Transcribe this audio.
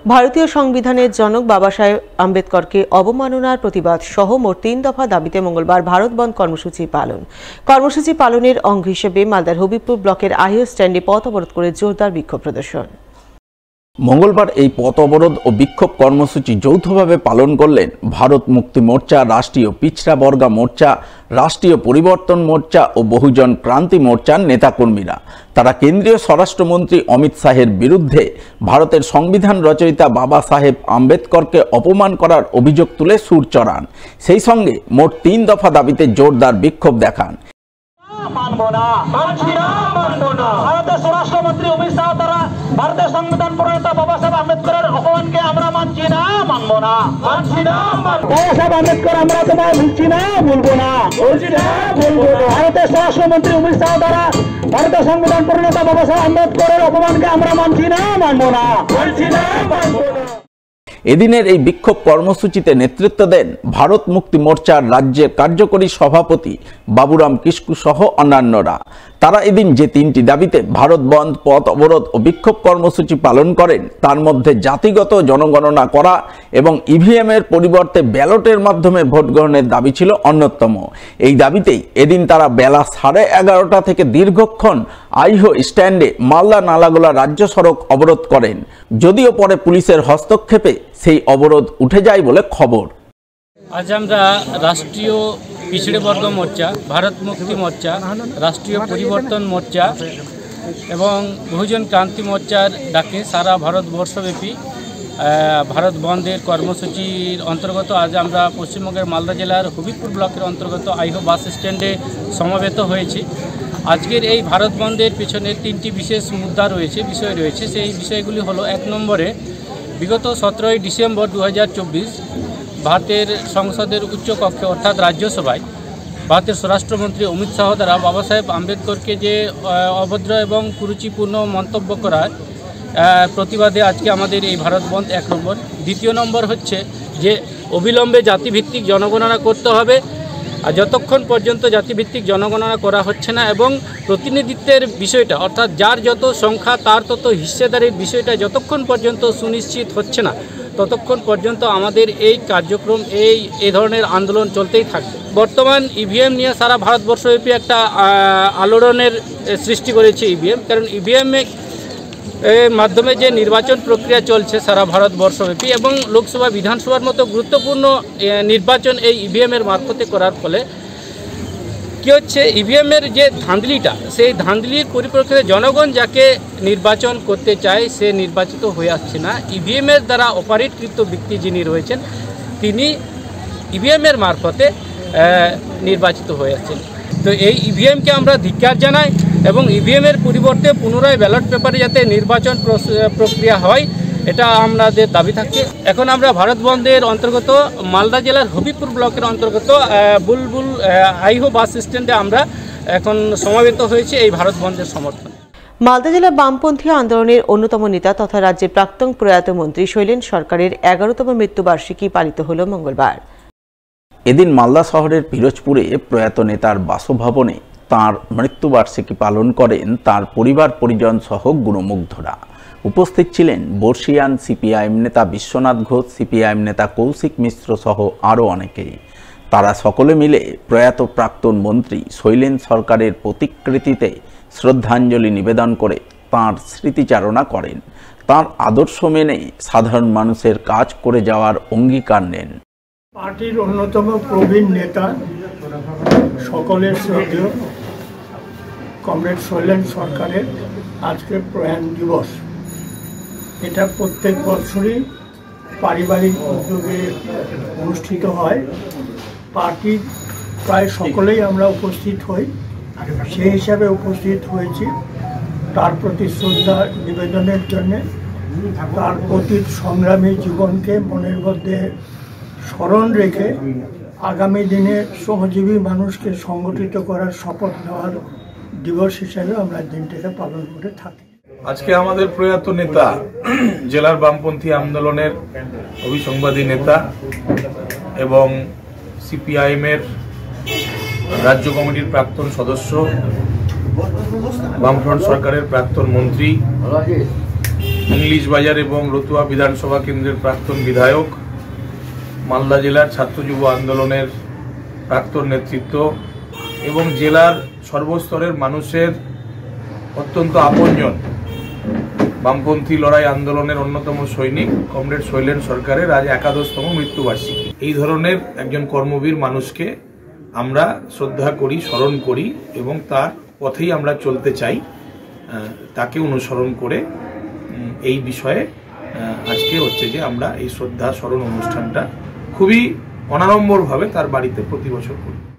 ভারতীয় সংবিধানের জনক বাবা সাহেব আম্বেদকরকে অবমাননার প্রতিবাদ সহ মোট 3 দফা দাবিতে মঙ্গলবার ভারত বন্ধ কর্মসূচি পালনের অঙ্গ হিসেবে মালদার হবিবপুর ব্লকের আহিও স্ট্যান্ডে পথ অবরোধ করে জোরদার বিক্ষোভ প্রদর্শন। মঙ্গলবার এই পথ অবরোধ ও বিক্ষোভ কর্মসূচি যৌথভাবে পালন করলেন ভারত মুক্তি মোর্চা, রাষ্ট্রীয় পিছড়া বর্গা মোর্চা, রাষ্ট্রীয় পরিবর্তন মোর্চা ও বহুজন ক্রান্তি মোর্চার নেতাকর্মীরা। তারা কেন্দ্রীয় স্বরাষ্ট্রমন্ত্রী অমিত শাহের বিরুদ্ধে ভারতের সংবিধান রচয়িতা বাবা সাহেব আম্বেদকরকে অপমান করার অভিযোগ তুলে সুর চড়ান। সেই সঙ্গে মোট 3 দফা দাবিতে জোরদার বিক্ষোভ দেখান। ভারতের স্বরাষ্ট্রমন্ত্রী অমিত শাহ তারা ভারতের সংবিধান প্রণেতা বাবা সাহেব আম্বেদকরের অপমানকে আমরা মানছি না, মানবো না। বাবা সাহেব আম্বেদকর আমরা তোমায় ভুলছি না, ভুলবো না, বলছি না, ভুলবো না। ভারতের স্বরাষ্ট্রমন্ত্রী অমিত শাহ তারা ভারতের সংবিধান প্রণেতা বাবা সাহেব আম্বেদকরের অপমানকে আমরা মানছি না, মানবো না, বলছি না, মানবো না। এদিনের এই বিক্ষোভ কর্মসূচিতে নেতৃত্ব দেন ভারত মুক্তি মোর্চার রাজ্যের কার্যকরী সভাপতি বাবুরাম কিস্কু সহ অন্যান্যরা। তারা এদিন যে 3টি দাবিতে ভারত বন্ধ, পথ অবরোধ ও বিক্ষোভ কর্মসূচি পালন করেন তার মধ্যে জাতিগত জনগণনা করা এবং ইভিএমের পরিবর্তে ব্যালটের মাধ্যমে ভোট গ্রহণের দাবি ছিল অন্যতম। এই দাবিতেই এদিন তারা বেলা 11:30 থেকে দীর্ঘক্ষণ আইহো স্ট্যান্ডে মালদা নালাগোলা রাজ্য সড়ক অবরোধ করেন, যদিও পরে পুলিশের হস্তক্ষেপে সেই অবরোধ উঠে যায় বলে খবর। আজ আমরা রাষ্ট্রীয় পিছড়ে বর্গ মোর্চা, ভারত মুক্তি মোর্চা, রাষ্ট্রীয় পরিবর্তন মোর্চা এবং বহুজন ক্রান্তি মোর্চার ডাকে সারা ভারতবর্ষব্যাপী ভারত বন্ধের কর্মসূচির অন্তর্গত আজ আমরা পশ্চিমবঙ্গের মালদা জেলার হবিবপুর ব্লকের অন্তর্গত আইহো বাস স্ট্যান্ডে সমবেত হয়েছি। আজকের এই ভারত বন্ধের পেছনে 3টি বিশেষ মুদ্রা বিষয় রয়েছে। সেই বিষয়গুলি হলো, 1 নম্বরে বিগত 17ই ডিসেম্বর 2024 ভারতের সংসদের উচ্চকক্ষে অর্থাৎ রাজ্যসভায় ভারতের স্বরাষ্ট্রমন্ত্রী অমিত শাহ দ্বারা বাবা সাহেব আম্বেদকরকে যে অভদ্র এবং কুরুচিপূর্ণ মন্তব্য করার প্রতিবাদে আজকে আমাদের এই ভারত বন্ধ 1 নম্বর। 2 নম্বর হচ্ছে যে অবিলম্বে জাতিভিত্তিক জনগণনা করতে হবে, আর যতক্ষণ পর্যন্ত জাতিভিত্তিক জনগণনা করা হচ্ছে না এবং প্রতিনিধিত্বের বিষয়টা অর্থাৎ যার যত সংখ্যা তার তত হিস্সেদারির বিষয়টা যতক্ষণ পর্যন্ত সুনিশ্চিত হচ্ছে না ততক্ষণ পর্যন্ত আমাদের এই কার্যক্রম এই ধরনের আন্দোলন চলতেই থাকবে। বর্তমান ইভিএম নিয়ে সারা ভারতবর্ষব্যাপী একটা আলোড়নের সৃষ্টি করেছে ইভিএম, কারণ ইভিএমের মাধ্যমে যে নির্বাচন প্রক্রিয়া চলছে সারা ভারতবর্ষব্যাপী এবং লোকসভা বিধানসভার মতো গুরুত্বপূর্ণ নির্বাচন এই ইভিএমের মারফতে করার ফলে কী হচ্ছে, ইভিএমের যে ধাঁধলিটা সেই ধাঁধলির পরিপ্রেক্ষিতে জনগণ যাকে নির্বাচন করতে চায় সে নির্বাচিত হয়ে আসছে না। ইভিএমের দ্বারা অপারেটকৃত ব্যক্তি যিনি রয়েছেন তিনি ইভিএমের মারফতে নির্বাচিত হয়ে আসছেন। তো এই ইভিএমকে আমরা ধিক্কার জানাই এবং ইভিএমের পরিবর্তে পুনরায় ব্যালট পেপারে যাতে নির্বাচন প্রক্রিয়া হয় এটা আমাদের দাবি থাকছে। এখন আমরা ভারত বন্ধের অন্তর্গত মালদা জেলার হবিবপুর ব্লকের অন্তর্গত বুলবুল আইহো বাস স্ট্যান্ডে আমরা এখন সমবেত হয়েছি এই ভারত বন্ধের সমর্থনে। মালদা জেলা বামপন্থী আন্দোলনের অন্যতম নেতা তথা রাজ্যের প্রাক্তন প্রয়াত মন্ত্রী শৈলেন সরকারের 11তম মৃত্যুবার্ষিকী পালিত হল মঙ্গলবার। এদিন মালদা শহরের পিরোজপুরে প্রয়াত নেতার বাসভবনে তাঁর মৃত্যুবার্ষিকী পালন করেন তাঁর পরিবার পরিজন সহ গুণমুগ্ধরা। উপস্থিত ছিলেন বর্ষিয়ান সিপিআইএম নেতা বিশ্বনাথ ঘোষ, সিপিআইএম নেতা কৌশিক মিশ্র সহ আরও অনেকেই। তারা সকলে মিলে প্রয়াত প্রাক্তন মন্ত্রী শৈলেন সরকারের প্রতিকৃতিতে শ্রদ্ধাঞ্জলি নিবেদন করে তাঁর স্মৃতিচারণা করেন। তাঁর আদর্শ মেনে সাধারণ মানুষের কাজ করে যাওয়ার অঙ্গীকার নেন। পার্টির অন্যতম প্রবীণ নেতা সকলের শ্রদ্ধেয় কমরেড শৈলেন সরকারের আজকে প্রয়াণ দিবস। এটা প্রত্যেক বছরই পারিবারিক উদ্যোগে অনুষ্ঠিত হয়। পার্টির প্রায় সকলেই আমরা উপস্থিত হই, সেই হিসাবে উপস্থিত হয়েছি তার প্রতি শ্রদ্ধা নিবেদনের জন্যে, তার অতীত সংগ্রামী জীবনকে মনের মধ্যে স্মরণ রেখে আগামী দিনে শ্রমজীবী মানুষকে সংগঠিত করার শপথ নেওয়ার দিবস হিসাবে আমরা দিনটাকে পালন করে থাকি। আজকে আমাদের প্রয়াত নেতা, জেলার বামপন্থী আন্দোলনের অভিসংবাদী নেতা এবং সিপিআইএমের রাজ্য কমিটির প্রাক্তন সদস্য, বামফ্রন্ট সরকারের প্রাক্তন মন্ত্রী ইংলিশ বাজার এবং রতুয়া বিধানসভা কেন্দ্রের প্রাক্তন বিধায়ক, মালদা জেলার ছাত্র যুব আন্দোলনের প্রাক্তন নেতৃত্ব এবং জেলার সর্বস্তরের মানুষের অত্যন্ত আপনজন বামপন্থী লড়াই আন্দোলনের অন্যতম সৈনিক কমরেড শৈলেন সরকারের আজ ১১তম মৃত্যুবার্ষিকী। এই ধরনের একজন কর্মবীর মানুষকে আমরা শ্রদ্ধা করি, স্মরণ করি এবং তার পথেই আমরা চলতে চাই। তাকে অনুসরণ করে এই বিষয়ে আজকে হচ্ছে যে আমরা এই শ্রদ্ধা স্মরণ অনুষ্ঠানটা খুবই অনাড়ম্বরভাবে তার বাড়িতে প্রতি বছর করি।